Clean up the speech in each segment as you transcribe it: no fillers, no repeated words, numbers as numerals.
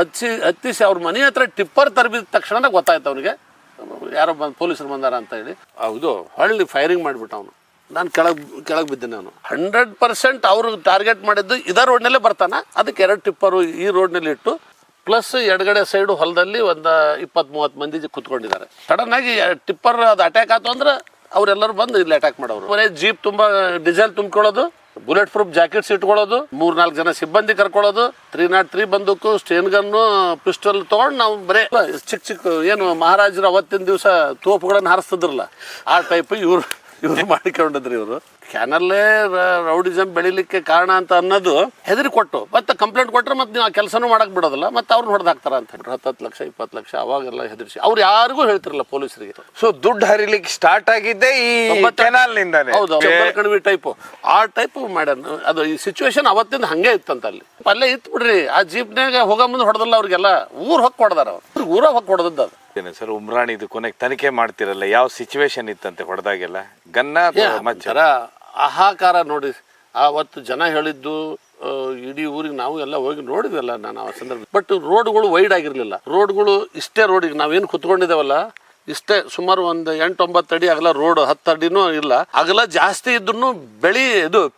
ಹತ್ತಿಸಿ ಅವ್ರ ಮನೆ ಹತ್ರ ಟಿಪ್ಪರ್ ತರಬಿದ ತಕ್ಷಣ ಗೊತ್ತಾಯ್ತು ಅವ್ರಿಗೆ ಯಾರೋ ಪೊಲೀಸರು ಬಂದಾರ ಅಂತ ಹೇಳಿ. ಹೌದು ಹೊಳ್ಳಿ ಫೈರಿಂಗ್ ಮಾಡಿಬಿಟ್ಟು ಅವನು. ನಾನು ಕೆಳಗೆ ಬಿದ್ದೇನೆ. ನಾನು 100% ಅವರು ಟಾರ್ಗೆಟ್ ಮಾಡಿದ್ದು ಇದೇ ರೋಡ್ನಲ್ಲೇ ಬರ್ತಾನ. ಅದಕ್ಕೆ 2 ಟಿಪ್ಪರು ಈ ರೋಡ್ನಲ್ಲಿ ಇಟ್ಟು ಪ್ಲಸ್ ಎಡಗಡೆ ಸೈಡು ಹೊಲದಲ್ಲಿ ಒಂದು 20-30 ಮಂದಿ ಕುತ್ಕೊಂಡಿದ್ದಾರೆ. ಸಡನ್ ಆಗಿ ಟಿಪ್ಪರ್ ಅದು ಅಟ್ಯಾಕ್ ಆಯ್ತು ಅಂದ್ರೆ ಅವರೆಲ್ಲರೂ ಬಂದು ಇಲ್ಲಿ ಅಟ್ಯಾಕ್ ಮಾಡೋರು. ಬರೀ ಜೀಪ್ ತುಂಬಾ ಡೀಸೆಲ್ ತುಂಬ್ಕೊಳ್ಳೋದು, ಬುಲೆಟ್ ಪ್ರೂಫ್ ಜಾಕೆಟ್ಸ್ ಇಟ್ಕೊಳ್ಳೋದು, 3-4 ಜನ ಸಿಬ್ಬಂದಿ ಕರ್ಕೊಳ್ಳೋದು, 303 ಬಂದೂಕು, ಸ್ಟೇನ್ ಗನ್ನು, ಪಿಸ್ಟಲ್ ತಗೊಂಡು ನಾವು ಬರೇ ಚಿಕ್ಕ ಏನು ಮಹಾರಾಜರು ಅವತ್ತಿನ ದಿವಸ ತೋಪುಗಳನ್ನು ಹಾರಿಸ್ತಿದ್ರಲ್ಲ ಆ ಟೈಪ್ ಇವ್ರು ಮಾಡಿಕೊಂಡಿದ್ರಿ. ಇವರು ಕ್ಯಾನಲ್ಲೇ ರೌಡಿಸಮ್ ಬೆಳಿಲಿಕ್ಕೆ ಕಾರಣ ಅಂತ ಅನ್ನೋದು ಹೆದರಿ ಕೊಟ್ಟು ಮತ್ತೆ ಕಂಪ್ಲೇಂಟ್ ಕೊಟ್ಟರೆ ಮತ್ತೆ ನೀವು ಆ ಕೆಲಸನೂ ಮಾಡಕ್ ಬಿಡೋದಿಲ್ಲ, ಮತ್ತೆ ಅವ್ರನ್ನ ಹೊಡೆದಾಕ್ತಾರ ಅಂತ ಹೇಳ್ಬಿಟ್ಟು 10 ಲಕ್ಷ 20 ಲಕ್ಷ ಅವಾಗೆಲ್ಲ ಹೆದರಿಸಿ ಅವ್ರು ಯಾರಿಗೂ ಹೇಳ್ತಿರಲ್ಲ ಪೊಲೀಸರಿಗೆ. ಸೊ ದುಡ್ಡು ಹರಿಲಿಕ್ಕೆ ಸ್ಟಾರ್ಟ್ ಆಗಿದ್ದೆ ಈ ಕೆನಾಲ್ ನಿಂದಾನೆ. ಹೌದು, ಕಣಿವಿ ಟೈಪ್ ಆ ಟೈಪ್ ಮಾಡ್ಯಾನ. ಅದು ಈ ಸಿಚುವೇಶನ್ ಅವತ್ತಿಂದ ಹಂಗೆ ಇತ್ತಂತ. ಅಲ್ಲಿ ಅಲ್ಲೇ ಇತ್ತು ಬಿಡ್ರಿ. ಆ ಜೀಪ್ನಾಗ ಹೋಗೋ ಮುಂದೆ ಹೊಡೆದಲ್ಲ ಅವ್ರಿಗೆಲ್ಲ ಊರ್ ಹೊಕ್ಕ ಹೊಡೆದಾರ. ಅವ್ರು ಊರ ಹೊಕ್ಕ ಹೊಡೆದದ್ದು ಅದು. ಸರ್ ಉಮ್ರಾಣಿದು ಕೊನೆಗೆ ತನಿಖೆ ಮಾಡ್ತಿರಲ್ಲ, ಯಾವ ಸಿಚುವೇಶನ್ ಇತ್ತಂತೆ ಹೊಡೆದಾಗೆಲ್ಲ? ಗನ್ನ ಆಹಾಕಾರ ನೋಡಿ. ಆವತ್ತು ಜನ ಹೇಳಿದ್ದು ಇಡೀ ಊರಿಗೆ ನಾವು ಎಲ್ಲ ಹೋಗಿ ನೋಡಿದ್ವಲ್ಲ ನಾನು ಆ ಸಂದರ್ಭ. ಬಟ್ ರೋಡ್ಗಳು ವೈಡ್ ಆಗಿರ್ಲಿಲ್ಲ. ರೋಡ್ಗಳು ಇಷ್ಟೇ ರೋಡಿಗೆ ನಾವೇನು ಕುತ್ಕೊಂಡಿದ್ದೇವಲ್ಲ ಇಷ್ಟೇ ಸುಮಾರು ಒಂದು 8-9 ಅಡಿ ಅಗಲ ರೋಡ್, 10 ಅಡಿನೂ ಇಲ್ಲ. ಅಗಲ ಜಾಸ್ತಿ ಇದ್ರು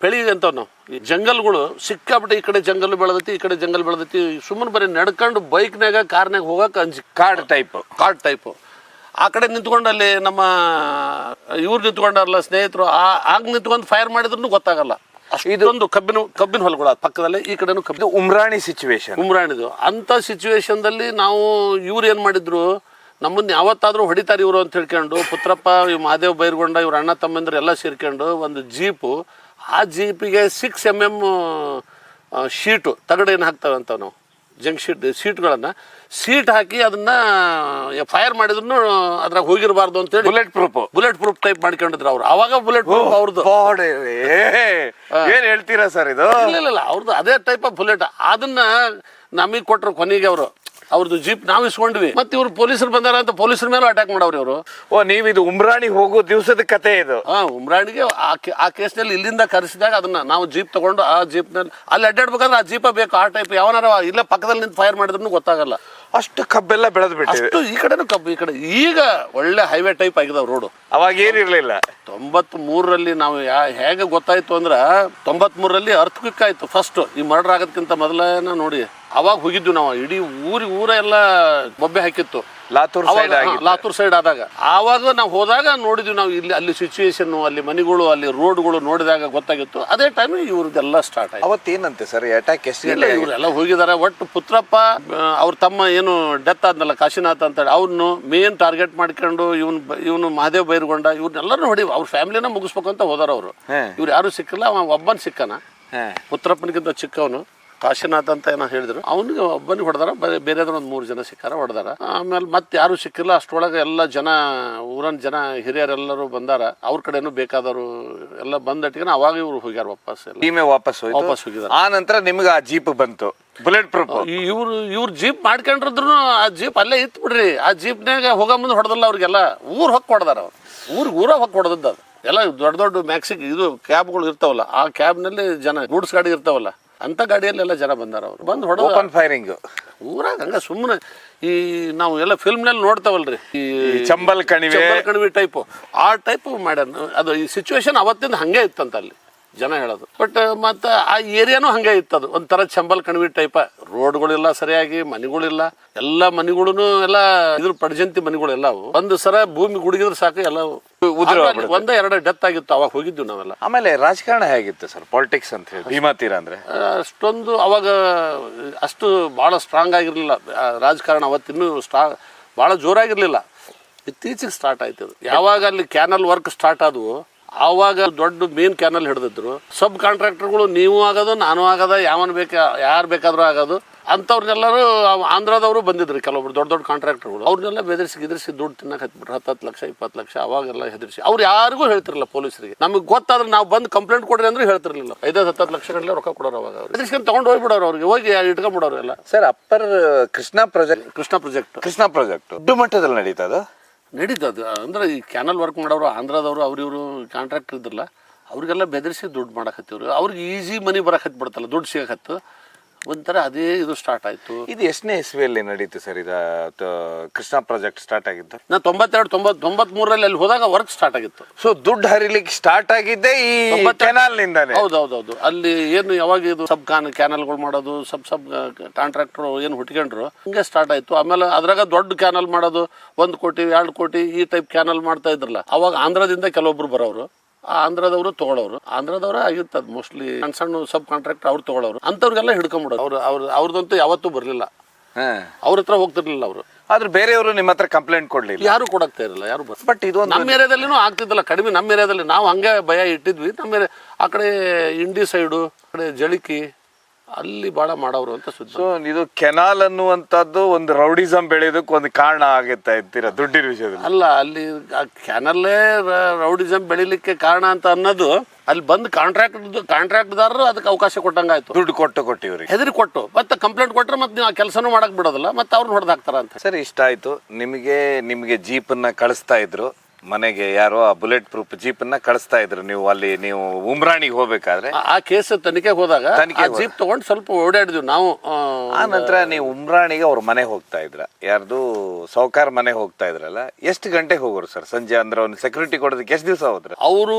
ಪೆಳಿ ಅಂತ ನಾವು ಜಂಗಲ್ಗಳು ಸಿಕ್ಕಾಬಿಟ್ಟು ಈ ಕಡೆ ಜಂಗಲ್ ಬೆಳೆದೈತಿ, ಈ ಕಡೆ ಜಂಗಲ್ ಬೆಳೆದೈತಿ. ಸುಮ್ಮನೆ ಬರೀ ನಡ್ಕೊಂಡು ಬೈಕ್ನಾಗ ಕಾರ್ನಾಗ ಹೋಗಕ್ಕೆ ಕಾರ್ಡ್ ಟೈಪ್ ಆ ಕಡೆ ನಿಂತ್ಕೊಂಡು ಅಲ್ಲಿ ನಮ್ಮ ಇವ್ರು ನಿಂತ್ಕೊಂಡಾರಲ್ಲ ಸ್ನೇಹಿತರು, ಆಗ ನಿಂತ್ಕೊಂಡು ಫೈರ್ ಮಾಡಿದ್ರು ಗೊತ್ತಾಗಲ್ಲ. ಇದೊಂದು ಕಬ್ಬಿನ ಹೊಲಗಳು ಪಕ್ಕದಲ್ಲೇ, ಈ ಕಡೆನೂ ಕಬ್ಬಿನ ಉಮ್ರಾಣಿ ಉಮ್ರಾಣಿದು ಅಂತ ಸಿಚುವೇಶನ್ದಲ್ಲಿ ನಾವು ಇವ್ರು ಏನ್ ಮಾಡಿದ್ರು, ನಮ್ಮನ್ನ ಯಾವತ್ತಾದ್ರೂ ಹೊಡಿತಾರೆ ಇವರು ಅಂತ ಹೇಳ್ಕೊಂಡು ಪುತ್ರಪ್ಪ, ಮಹಾದೇವ್ ಬೈರ್ಗೊಂಡ, ಇವ್ರ ಅಣ್ಣ ತಮ್ಮಂದ್ರು ಎಲ್ಲ ಸೇರ್ಕೊಂಡು ಒಂದು ಜೀಪು, ಆ ಜೀಪಿಗೆ 6 mm ಶೀಟು ತಗಡೇನು ಹಾಕ್ತವೆ ಅಂತ ನಾವು ಜಂಕ್ ಸೀಟ್ಗಳನ್ನ ಸೀಟ್ ಹಾಕಿ ಅದನ್ನ ಫೈರ್ ಮಾಡಿದ್ರು ಅದ್ರಾಗ ಹೋಗಿರಬಾರ್ದು ಅಂತ ಹೇಳಿ ಬುಲೆಟ್ ಪ್ರೂಫ್ ಟೈಪ್ ಮಾಡ್ಕೊಂಡಿದ್ರು ಅವ್ರು. ಅವಾಗ ಬುಲೆಟ್ ಪ್ರೂಫ್ ಅವ್ರದ್ದು. ಏನ್ ಹೇಳ್ತೀರಾ ಸರ್ ಇದು? ಇಲ್ಲ ಅವ್ರದ್ದು ಅದೇ ಟೈಪ್ ಆಫ್ ಬುಲೆಟ್. ಅದನ್ನ ನಮಗೆ ಕೊಟ್ರು ಕೊನೆಗೆ ಅವರು. ಅವ್ರದ್ದು ಜೀಪ್ ನಾವು ಇಸ್ಕೊಂಡ್ವಿ. ಮತ್ತೆ ಇವ್ರು ಪೊಲೀಸರು ಬಂದಾರ ಅಂತ ಪೊಲೀಸರ ಮೇಲೂ ಅಟ್ಯಾಕ್ ಮಾಡವ್ರಿ ಇವರು. ನೀವಿದು ಉಮ್ರಾಣಿ ಹೋಗೋ ದಿವಸದ ಕತೆ ಇದು. ಉಮ್ರಾಣಿಗೆ ಆ ಕೇಸ್ನಲ್ಲಿ ಇಲ್ಲಿಂದ ಕರೆಸಿದಾಗ ಅದನ್ನ ನಾವು ಜೀಪ್ ತಗೊಂಡು ಆ ಜೀಪ್ ನಲ್ಲಿ ಅಲ್ಲಿ ಅಡ್ಡಾಡ್ಬೇಕಾದ್ರೆ ಆ ಜೀಪ ಬೇಕು. ಆ ಟೈಪ್ ಯಾವನಾರ ಇಲ್ಲ ಪಕ್ಕದಲ್ಲಿ ನಿಂತು ಫೈರ್ ಮಾಡಿದ್ರು ಗೊತ್ತಾಗಲ್ಲ. ಅಷ್ಟು ಕಬ್ಬೆಲ್ಲ ಬೆಳೆದ್ ಬಿಟ್ಟು ಈ ಕಡೆನೂ ಕಬ್ಬು, ಈ ಕಡೆ ಈಗ ಒಳ್ಳೆ ಹೈವೇ ಟೈಪ್ ಆಗಿದಾವ ರೋಡ್. ಅವಾಗ ಏನಿರ್ಲಿಲ್ಲ. 93ರಲ್ಲಿ ನಾವು ಹೇಗೆ ಗೊತ್ತಾಯ್ತು ಅಂದ್ರ 93ರಲ್ಲಿ ಅರ್ಥಕ್ವಿಕ್ ಆಯ್ತು ಫಸ್ಟ್. ಈ ಮರ್ಡರ್ ಆಗೋದಕ್ಕಿಂತ ಮೊದಲೇನ ನೋಡಿ ಅವಾಗ ಹೋಗಿದ್ವಿ ನಾವು. ಇಡೀ ಊರ ಎಲ್ಲ ಬೊಬ್ಬೆ ಹಾಕಿತ್ತು ಲಾತೂರ್ ಸೈಡ್ ಆದಾಗ. ಆವಾಗ ನಾವು ಹೋದಾಗ ನೋಡಿದ್ವಿ ನಾವು ಅಲ್ಲಿ ಸಿಚುವೇಶನ್, ಅಲ್ಲಿ ಮನೆಗಳು, ಅಲ್ಲಿ ರೋಡ್ಗಳು ನೋಡಿದಾಗ ಗೊತ್ತಾಗಿತ್ತು. ಅದೇ ಟೈಮ್ ಇವ್ರದ್ದೆಲ್ಲ ಸ್ಟಾರ್ಟ್ ಆಯ್ತು. ಅವತ್ತೇನಂತೆ ಸರ್ ಅಟ್ಯಾಕ್ ಎಷ್ಟು? ಇವರೆಲ್ಲ ಹೋಗಿದ್ದಾರೆ. ಒಟ್ಟು ಪುತ್ರಪ್ಪ ಅವ್ರ ತಮ್ಮ ಏನು ಡೆತ್ ಆದ್ನಲ್ಲ ಕಾಶಿನಾಥ್ ಅಂತ ಹೇಳಿ, ಅವ್ನು ಮೇನ್ ಟಾರ್ಗೆಟ್ ಮಾಡ್ಕೊಂಡು ಇವನು ಮಹಾದೇವ್ ಬೈರ್ಗೊಂಡ ಇವ್ರನ್ನೆಲ್ಲರೂ ಹೊಡಿ ಅವ್ರ ಫ್ಯಾಮಿಲಿನ ಮುಗಿಸ್ಬೇಕು ಅಂತ ಹೋದಾರ ಅವರು. ಇವ್ರು ಯಾರು ಸಿಕ್ಕಿಲ್ಲ. ಅವ ಒಬ್ಬನ್ ಸಿಕ್ಕನ, ಪುತ್ರಪ್ಪನಿಗಿಂತ ಚಿಕ್ಕವನು ಕಾಶಿನಾಥ್ ಅಂತ ಏನೋ ಹೇಳಿದ್ರು. ಅವನಿಗೆ ಒಬ್ಬನಿಗೆ ಹೊಡೆದಾರ. ಬೇರೆದ್ರ ಒಂದು 3 ಜನ ಸಿಕ್ಕಾರ, ಹೊಡೆದಾರ. ಆಮೇಲೆ ಮತ್ತೆ ಯಾರು ಸಿಕ್ಕಿಲ್ಲ. ಅಷ್ಟೊಳಗೆ ಎಲ್ಲ ಜನ ಊರನ್ ಜನ ಹಿರಿಯರೆಲ್ಲರೂ ಬಂದಾರ. ಅವ್ರ ಕಡೆನೂ ಬೇಕಾದವರು ಎಲ್ಲ ಬಂದಟ್ಟಿಗೆ ಅವಾಗ ಇವ್ರು ಹೋಗ್ಯಾರ ವಾಪಸ್ ಹೋಗಿದಾರ. ಆ ನಂತರ ನಿಮ್ಗೆ ಆ ಜೀಪ್ ಬಂತು ಬುಲೆಟ್ ಪ್ರೂಫ್. ಇವ್ರು ಜೀಪ್ ಮಾಡ್ಕೊಂಡಿದ್ರು ಆ ಜೀಪ್ ಅಲ್ಲೇ ಇತ್ತು ಬಿಡ್ರಿ. ಆ ಜೀಪ್ನಾಗ ಹೋಗೋ ಮುಂದೆ ಹೊಡೆದಲ್ಲ ಅವ್ರಿಗೆಲ್ಲ ಊರ್ ಹೊಕ್ಕ ಹೊಡೆದಾರ. ಊರಾಗ ಹೊಕ್ಕ ಹೊಡೆದದ್ದು ಅದು ಎಲ್ಲ. ದೊಡ್ಡ ಮ್ಯಾಕ್ಸಿಗೆ ಇದು ಕ್ಯಾಬ್ಗಳು ಇರ್ತಾವಲ್ಲ, ಆ ಕ್ಯಾಬ್ನಲ್ಲಿ ಜನ ಗೂಡ್ಸ್ ಗಾಡಿ ಇರ್ತಾವಲ್ಲ, ಅಂತ ಗಾಡಿಯಲ್ಲೆಲ್ಲ ಜನ ಬಂದಾರ. ಅವ್ರು ಬಂದು ಹೊಡೆದ ಓಪನ್ ಫೈರಿಂಗ್ ಊರಾಗ ಹಂಗ ಸುಮ್ಮನೆ. ಈ ನಾವು ಎಲ್ಲ ಫಿಲ್ಮ್ನಲ್ಲಿ ನೋಡ್ತಾವಲ್ರಿ, ಈ ಚಂಬಲ್ ಕಣಿವೆ ಟೈಪ್ ಆ ಟೈಪ್ ಮಾಡ್ಯಾನ. ಅದು ಈ ಸಿಚುವೇಶನ್ ಅವತ್ತಿಂದ ಹಂಗೆ ಇತ್ತಂತ ಅಲ್ಲಿ ಜನ ಹೇಳೋದು. ಬಟ್ ಮತ್ತೆ ಆ ಏರಿಯಾನು ಹಂಗೆ ಇತ್ತದು, ಒಂಥರ ಚಂಬಲ್ ಕಣಿವೆ ಟೈಪ. ರೋಡ್ಗಳಿಲ್ಲ ಸರಿಯಾಗಿ, ಮನೆಗಳಿಲ್ಲ. ಎಲ್ಲ ಮನೆಗಳು ಎಲ್ಲ ಇದ್ರ ಪಡ್ಜಂತಿ ಮನೆಗಳೆಲ್ಲ ಒಂದು ಸರ ಭೂಮಿ ಗುಡುಗಿದ್ರೆ ಸಾಕು ಎಲ್ಲ 1-2 ಡೆತ್ ಆಗಿತ್ತು. ಅವಾಗ ಹೋಗಿದ್ವಿ ನಾವೆಲ್ಲ. ಆಮೇಲೆ ರಾಜಕಾರಣ ಹೇಗಿತ್ತು ಸರ್, ಪಾಲಿಟಿಕ್ಸ್ ಅಂತ ಹೇಳಿ ಭೀಮಾ ತೀರ ಅಂದ್ರೆ? ಅಷ್ಟೊಂದು ಅವಾಗ ಅಷ್ಟು ಬಹಳ ಸ್ಟ್ರಾಂಗ್ ಆಗಿರ್ಲಿಲ್ಲ ರಾಜಕಾರಣ. ಅವತ್ತಿನ್ನೂ ಬಹಳ ಜೋರಾಗಿರ್ಲಿಲ್ಲ. ಇತ್ತೀಚೆಗೆ ಸ್ಟಾರ್ಟ್ ಆಯ್ತದು. ಯಾವಾಗ ಅಲ್ಲಿ ಕ್ಯಾನಲ್ ವರ್ಕ್ ಸ್ಟಾರ್ಟ್ ಆದವು ಆವಾಗ ದೊಡ್ಡ ಮೇನ್ ಕ್ಯಾನಲ್ ಹಿಡಿದಿದ್ರು. ಸಬ್ ಕಾಂಟ್ರಾಕ್ಟರ್ಗಳು ನೀವು ಆಗೋದು ನಾನು ಆಗೋದ, ಯಾರು ಬೇಕಾದ್ರೂ ಆಗೋದು ಅಂಥವ್ರನ್ನೆಲ್ಲರೂ ಆಂಧ್ರದವರು ಬಂದಿದ್ರು. ಕೆಲವೊಬ್ರು ದೊಡ್ಡ ಕಾಂಟ್ರಾಕ್ಟರ್ಗಳು ಅವ್ರನ್ನೆಲ್ಲ ಬೆದರಿಸಿ ದುಡ್ಡು ತಿನ್ನಕ್ಕೆ ಹತ್ಬಿಟ್ರು. 10 ಲಕ್ಷ 20 ಲಕ್ಷ ಅವಾಗೆಲ್ಲ ಹೆದರಿಸಿ. ಅವ್ರು ಯಾರಿಗೂ ಹೇಳ್ತಿರಲಿಲ್ಲ ಪೊಲೀಸರಿಗೆ. ನಮಗೆ ಗೊತ್ತಾದ್ರೆ ನಾವು ಬಂದು ಕಂಪ್ಲೇಂಟ್ ಕೊಡ್ರಿ ಅಂದ್ರೆ ಹೇಳ್ತಿರ್ಲಿಲ್ಲ. 5-10 ಲಕ್ಷ ಗಂಟೆ ರೊಕ್ಕ ಕೊಡೋರು. ಅವಾಗ ಅವ್ರು ಹೆದರ್ಸ್ಕೊಂಡು ತಗೊಂಡು ಹೋಗ್ಬಿಡೋರು. ಅವ್ರಿಗೆ ಹೋಗಿ ಇಟ್ಕೊಂಡ್ಬಿಡೋರು ಎಲ್ಲ. ಸರ್ ಅಪ್ಪರ್ ಕೃಷ್ಣ ಪ್ರಾಜೆಕ್ಟ್ ದೊಡ್ಡ ಮಟ್ಟದಲ್ಲಿ ನಡೀತದ ನಡೀತದ ಅಂದ್ರೆ ಈ ಕ್ಯಾನಲ್ ವರ್ಕ್ ಮಾಡೋರು ಆಂಧ್ರದವರು ಅವ್ರಿವ್ರು ಕಾಂಟ್ರಾಕ್ಟರ್ ಇದ್ರಲ್ಲ, ಅವ್ರಿಗೆಲ್ಲ ಬೆದರಿಸಿ ದುಡ್ಡು ಮಾಡಕತ್ತಿವ್ರು. ಅವ್ರಿಗೆ ಈಸಿ ಮನಿ ಬರಕ್ ಹತ್ಬಿಡ್ತಲ್ಲ, ದುಡ್ಡು ಸಿಗಕತ್ತು. ಒಂಥರ ಅದೇ ಇದು ಸ್ಟಾರ್ಟ್ ಆಯ್ತು. ಇದು ಎಷ್ಟನೇ ಇಸ್ವಿಯಲ್ಲಿ ನಡೀತು ಸರ್ ಇದು ಕೃಷ್ಣ ಪ್ರಾಜೆಕ್ಟ್ ಸ್ಟಾರ್ಟ್ ಆಗಿದ್ದು? ನಾ 92-93 ಅಲ್ಲಿ ಹೋದಾಗ ವರ್ಕ್ ಸ್ಟಾರ್ಟ್ ಆಗಿತ್ತು. ಸೊ ದುಡ್ಡು ಹರಿಲಿಕ್ಕೆ ಸ್ಟಾರ್ಟ್ ಆಗಿದ್ದೆ ಈ ಕೆನಾಲ್ ನಿಂದಾನೆ. ಹೌದೌದು. ಅಲ್ಲಿ ಏನು ಯಾವಾಗ ಇದು ಸಬ್ ಕ್ಯಾನಲ್ಗಳು ಮಾಡೋದು, ಸಬ್ ಕಾಂಟ್ರಾಕ್ಟರ್ ಏನು ಹುಟ್ಕೊಂಡ್ರು ಹಿಂಗೆ ಸ್ಟಾರ್ಟ್ ಆಯ್ತು. ಆಮೇಲೆ ಅದ್ರಾಗ ದೊಡ್ಡ ಕ್ಯಾನಲ್ ಮಾಡೋದು 1 ಕೋಟಿ 2 ಕೋಟಿ ಈ ಟೈಪ್ ಕ್ಯಾನಲ್ ಮಾಡ್ತಾ ಇದ್ರಲ್ಲ, ಅವಾಗ ಆಂಧ್ರದಿಂದ ಕೆಲವೊಬ್ರು ಬರೋರು, ಆಂಧ್ರದವರು ತಗೊಳ್ಳೋರು, ಆಂಧ್ರದವರೇ ಆಗಿರ್ತದ ಮೋಸ್ಟ್ಲಿ, ಸಣ್ಣ ಸಣ್ಣ ಸಬ್ ಕಾಂಟ್ರಾಕ್ಟರ್ ಅವ್ರು ತಗೊಳ್ಳೋರು, ಅಂತವ್ರಿಗೆಲ್ಲ ಹಿಡ್ಕೊಂಡ್ಬಿಡೋರು. ಅವ್ರದಂತೂ ಯಾವತ್ತೂ ಬರ್ಲಿಲ್ಲ, ಅವ್ರ ಹತ್ರ ಹೋಗ್ತಿರ್ಲಿಲ್ಲ ಅವರು. ಆದ್ರೆ ಬೇರೆಯವರು ನಿಮ್ಮ ಹತ್ರ ಕಂಪ್ಲೇಂಟ್ ಕೊಡ್ಲಿಲ್ಲ, ಯಾರು ಕೊಡಕ್ತಾ ಇರಲಿಲ್ಲ, ಯಾರು ಬಸ್. ಬಟ್ ಇದು ನಮ್ಮ ಏರಿಯಾದಲ್ಲಿನೂ ಆಗ್ತಿದ್ದಲ್ಲ, ಕಡಿಮೆ. ನಮ್ಮ ಏರಿಯಾದಲ್ಲಿ ನಾವು ಹಂಗೆ ಭಯ ಇಟ್ಟಿದ್ವಿ. ನಮ್ಮ ಏರಿಯಾ ಆ ಕಡೆ ಇಂಡಿ ಸೈಡು, ಆ ಕಡೆ ಜಳಿಕಿ ಅಲ್ಲಿ ಬಹಳ ಮಾಡವ್ರು ಅಂತ ಸುದ್ದಿ. ಸೊ ಇದು ಕೆನಾಲ್ ಅನ್ನುವಂಥದ್ದು ಒಂದು ರೌಡಿಸಂ ಬೆಳೆಯೋದಕ್ಕೆ ಒಂದು ಕಾರಣ ಆಗುತ್ತಾ ಇರ್ತೀರಾ ದುಡ್ಡಿನ ವಿಷಯದಲ್ಲಿ? ಅಲ್ಲ, ಅಲ್ಲಿ ಕ್ಯಾನಲ್ಲೇ ರೌಡಿಸಂ ಬೆಳಿಲಿಕ್ಕೆ ಕಾರಣ ಅಂತ ಅನ್ನೋದು ಅಲ್ಲಿ ಬಂದು ಕಾಂಟ್ರಾಕ್ಟ್ದಾರರು ಅದಕ್ಕೆ ಅವಕಾಶ ಕೊಟ್ಟಂಗಾಯ್ತು. ದುಡ್ಡು ಕೊಟ್ಟು ಇವ್ರಿಗೆ ಹೆದರಿ ಕೊಟ್ಟು ಮತ್ತೆ ಕಂಪ್ಲೇಂಟ್ ಕೊಟ್ಟರೆ ಮತ್ತೆ ನೀವು ಆ ಕೆಲಸನೂ ಮಾಡಕ್ ಬಿಡೋದಿಲ್ಲ, ಮತ್ತೆ ಅವ್ರನ್ನ ಹೊಡೆದು ಹಾಕ್ತಾರ ಅಂತ. ಸರಿ, ಇಷ್ಟ ಆಯ್ತು. ನಿಮಗೆ ಜೀಪನ್ನ ಕಳಿಸ್ತಾ ಇದ್ರು ಮನೆಗೆ, ಯಾರೋ ಆ ಬುಲೆಟ್ ಪ್ರೂಫ್ ಜೀಪನ್ನ ಕಳಿಸ್ತಾ ಇದ್ರು. ನೀವು ಉಮ್ರಾಣಿಗೆ ಹೋಗ್ಬೇಕಾದ್ರೆ ಆ ಕೇಸ್ ತನಿಖೆ ಹೋದಾಗ ಜೀಪ್ ತಗೊಂಡು ಸ್ವಲ್ಪ ಓಡಾಡಿದ್ವಿ ನಾವು. ಆ ನಂತರ ನೀವು ಉಮ್ರಾಣಿಗೆ ಅವ್ರ ಮನೆ ಹೋಗ್ತಾ ಇದ್ರ, ಯಾರ್ದು ಸೌಕಾರ ಮನೆ ಹೋಗ್ತಾ ಇದ್ರಲ್ಲ, ಎಷ್ಟು ಗಂಟೆಗೆ ಹೋಗೋರು ಸರ್? ಸಂಜೆ ಅಂದ್ರೆ ಅವ್ನು ಸೆಕ್ಯೂರಿಟಿ ಕೊಡೋದಕ್ಕೆ ಎಷ್ಟು ದಿವಸ ಹೋದ್ರ? ಅವರು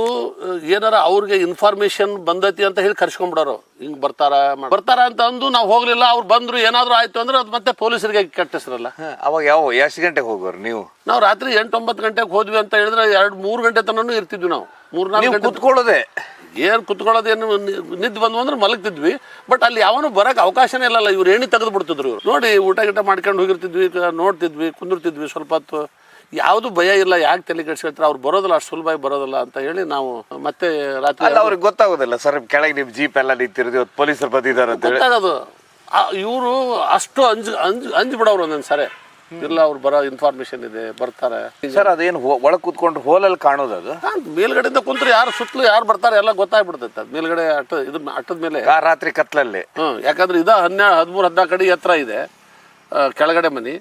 ಏನಾರ ಅವ್ರಿಗೆ ಇನ್ಫಾರ್ಮೇಶನ್ ಬಂದೈತಿ ಅಂತ ಹೇಳಿ ಕರ್ಸ್ಕೊಂಡ್ಬಿಡೋರು. ಹಿಂಗ್ ಬರ್ತಾರ ಅಂತ ಅಂದು ನಾವು ಹೋಗ್ಲಿಲ್ಲ, ಅವ್ರು ಬಂದ್ರು ಏನಾದ್ರು ಆಯ್ತು ಅಂದ್ರೆ ಅದು ಮತ್ತೆ ಪೊಲೀಸರಿಗೆ ಕಟ್ಟಿಸ್ರಲ್ಲ. ಅವಾಗ ಎಷ್ಟು ಗಂಟೆಗೆ ಹೋಗೋರು ನೀವು? ನಾವು ರಾತ್ರಿ 8-9 ಗಂಟೆಗೆ ಹೋದ್ವಿ ಅಂತ ಹೇಳಿದ್ರೆ 2-3 ಗಂಟೆ ತನೂ ಇರ್ತಿದ್ವಿ ನಾವು. 3-4 ಗಂಟೆ ಕುತ್ಕೊಳ್ಳೋದೆ. ಕುತ್ಕೊಳ್ಳೋದೇನು, ನಿದ್ದು ಬಂದ್ವು ಅಂದ್ರೆ ಮಲಗ್ತಿದ್ವಿ. ಬಟ್ ಅಲ್ಲಿ ಯಾವನು ಬರಕ್ ಅವಕಾಶನೇ ಇಲ್ಲಲ್ಲ, ಇವ್ರು ಏಣಿ ತೆಗೆದು ಬಿಡ್ತಿದ್ರು. ಇವ್ರು ನೋಡಿ ಊಟ ಮಾಡ್ಕೊಂಡು ಹೋಗಿರ್ತಿದ್ವಿ, ನೋಡ್ತಿದ್ವಿ, ಕುಂದಿರ್ತಿದ್ವಿ ಸ್ವಲ್ಪ ಹೊತ್ತು. ಯಾವ್ದು ಭಯ ಇಲ್ಲ, ಯಾಕೆ ತಲೆ ಕೆಡ್ಸ್ಕೊಳ್ತಾರೆ, ಅವ್ರು ಬರೋದಿಲ್ಲ, ಅಷ್ಟು ಸುಲಭ ಬರೋದಿಲ್ಲ ಅಂತ ಹೇಳಿ ನಾವು ಮತ್ತೆ ರಾತ್ರಿ. ಅವ್ರಿಗೆ ಗೊತ್ತಾಗೋದಿಲ್ಲ ಸರ್ ಕೆಳಗೆ ನಿಮ್ ಜೀಪ್ ಎಲ್ಲ ನಿಂತಿರೋದು ಪೊಲೀಸರು ಬಂದಿದ್ದಾರೆ ಅಂತ ಗೊತ್ತಾಗೋದು. ಇವರು ಅಷ್ಟು ಅಂಜ್ ಬಿಡೋರು ಒಂದೊಂದ್ ಸರಿ. ಇಲ್ಲ, ಅವ್ರು ಬರೋ ಇನ್ಫಾರ್ಮೇಶನ್ ಇದೆ, ಬರ್ತಾರೆ ಸರ್. ಅದೇನು ಒಳಗ್ ಕೂತ್ಕೊಂಡು ಹೋಲಲ್ಲಿ ಕಾಣೋದು? ಅದು ಮೇಲ್ಗಡೆಯಿಂದ ಕುಂತ್ರೆ ಯಾರು ಸುತ್ತಲೂ ಯಾರು ಬರ್ತಾರೆ ಎಲ್ಲ ಗೊತ್ತಾಗ್ಬಿಡ್ತೈತೆ. ಅದು ಮೇಲ್ಗಡೆ ಅಟ್ಟದ ಮೇಲೆ ರಾತ್ರಿ ಕತ್ಲಲ್ಲಿ. ಯಾಕಂದ್ರೆ ಇದು 13-14 ಅಡಿ ಎತ್ತರ ಇದೆ ಕೆಳಗಡೆ ಮನಿ.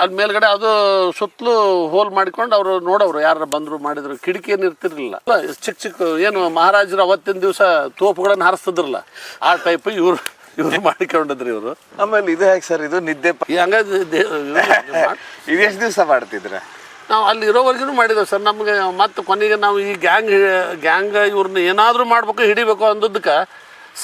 ಅದ್ ಮೇಲ್ಗಡೆ ಅದು ಸುತ್ತಲೂ ಹೋಲ್ ಮಾಡಿಕೊಂಡು ಅವ್ರು ನೋಡೋರು, ಯಾರು ಬಂದ್ರು ಮಾಡಿದ್ರು. ಕಿಟಕಿ ಏನು ಇರ್ತಿರ್ಲಿಲ್ಲ, ಚಿಕ್ಕ ಏನು ಮಹಾರಾಜರು ಅವತ್ತಿನ ದಿವಸ ತೋಪುಗಳನ್ನ ಹಾರಿಸ್ತಿದ್ರಲ್ಲ, ಆ ಟೈಪ್ ಇವ್ರು ಮಾಡಿಕೊಂಡಿದ್ರಿ ಇವರು. ಆಮೇಲೆ ಇದು ಹೇಗೆ ಸರ್, ಇದು ನಿದ್ದೆ ಹಂಗ ಇದು ಎಷ್ಟು ದಿವಸ ಮಾಡ್ತಿದ್ರ? ನಾವು ಅಲ್ಲಿ ಇರೋವರೆಗೂ ಮಾಡಿದ್ದೇವೆ ಸರ್. ನಮ್ಗೆ ಮತ್ತೆ ಕೊನೆಗೆ ನಾವು ಈ ಗ್ಯಾಂಗ್ ಇವ್ರನ್ನ ಏನಾದರೂ ಮಾಡ್ಬೇಕು, ಹಿಡಿಬೇಕು ಅಂದದಕ್ಕೆ